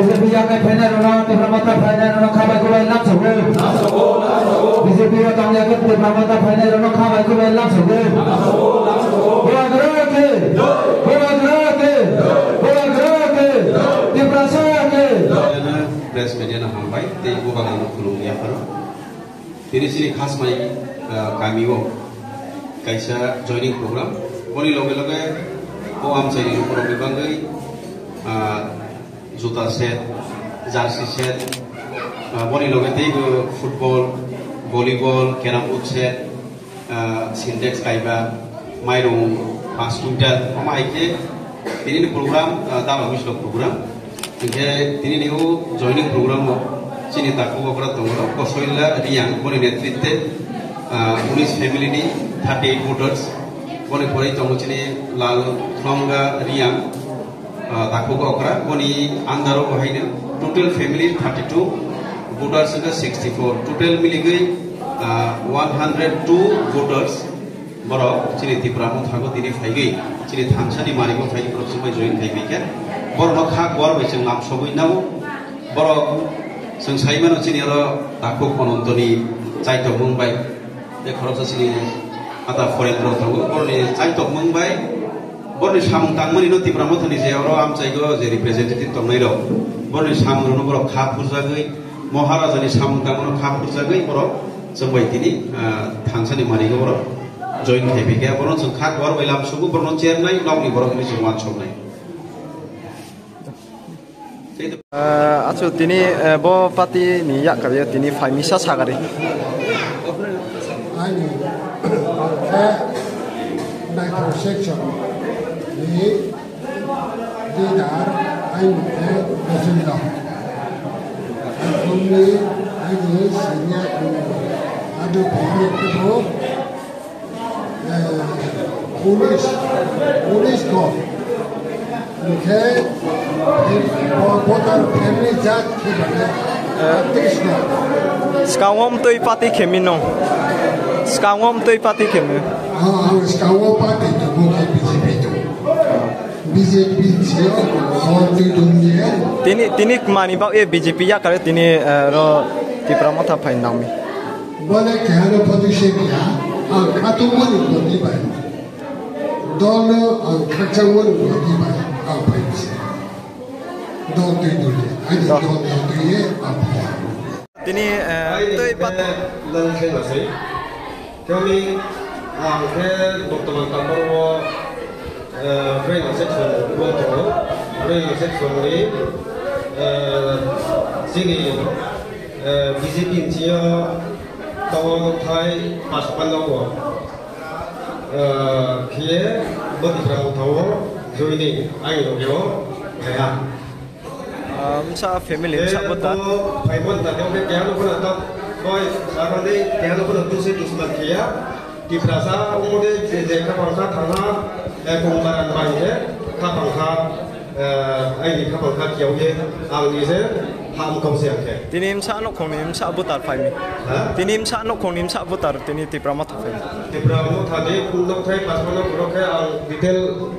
BJP yang ke final orang tim ramata final orang khabai ko bai lam sogre BJP yang kang ya ke tim ramata final orang khabai ko bai lam sogre bola gerake tim rasa ke press media na hambai te ibu bagan kulung ya paro ini sini khas mai kami wo kaisa joining program boni loge loge o am chai ni program bangai juta set jersey set boni loge te football volleyball carom board set syntax kaiba mairung 5 quintal amai ke ini program dalam mislo program Jadi ini nih joining program sini tak aku berat tuh kosoila riang boleh netritnya unis family ini 38 voters boleh boleh tunggu sini lalu longga riang tak aku berat boleh andaro bahaya total family 32 voters juga 64 total miligi 102 voters baru sini tipramu thago tini faigai sini thamsa di marigo faigai kalau semua join faigai kan baru nak baru macam lam sobui nau baru sengsai mana sini ada takut penonton cai tok Mumbai dia kalau sini ada foreign tahu baru ni cai tok Mumbai baru ni samung tang mana itu tipramu tadi saya orang am cai go jadi representative tok naik baru ni samung itu baru khapur jagai Maharaja ni samung tang mana khapur jagai baru semua ini thamsa di marigo baru join heavy ke baru sengkak baru belam suku baru chair naik lalu ni baru ini semua cob naik Acu tini bo pati ni yak kaya tini famisa sagari. Ani section ni didar ani nasional. Kami ani senya ada pihak itu polis ko. Okay. Botan family jat kibane Krishna. Skawom tu pati kemino. Skawom tu pati kemino. Skawom pati tu bukan BJP tu. BJP siapa? Orang tu dunia. Tini mani bau BJP ya kalau tini ro di pramata pain nami. Boleh kerana position dia, katu mana boleh bayar. Dolar kacang mana boleh bayar. Apa itu? Don't do it. I don't do it. Tini tu ipat. Kami ke dokter Kamparo, friend section dokter, friend section ni sini BJP cia tahu Thai pasukan lawan. Kia bagi orang tahu joining ayo yo kaya. Sa family sa buta. Paimon tak ada kaya lu pun atau boy sekarang ni kaya lu pun tu sih dusulan kaya di perasa umur ni jika bangsa tanah kumpulan banyak kapangka ini kapangka kiau ye angin se ham kau siang ke. Tinim sa no kong nim sa butar family. Tinim sa no kong nim sa butar tini tipramat family. Tipramat tadi untuk saya pas mana buruk ang detail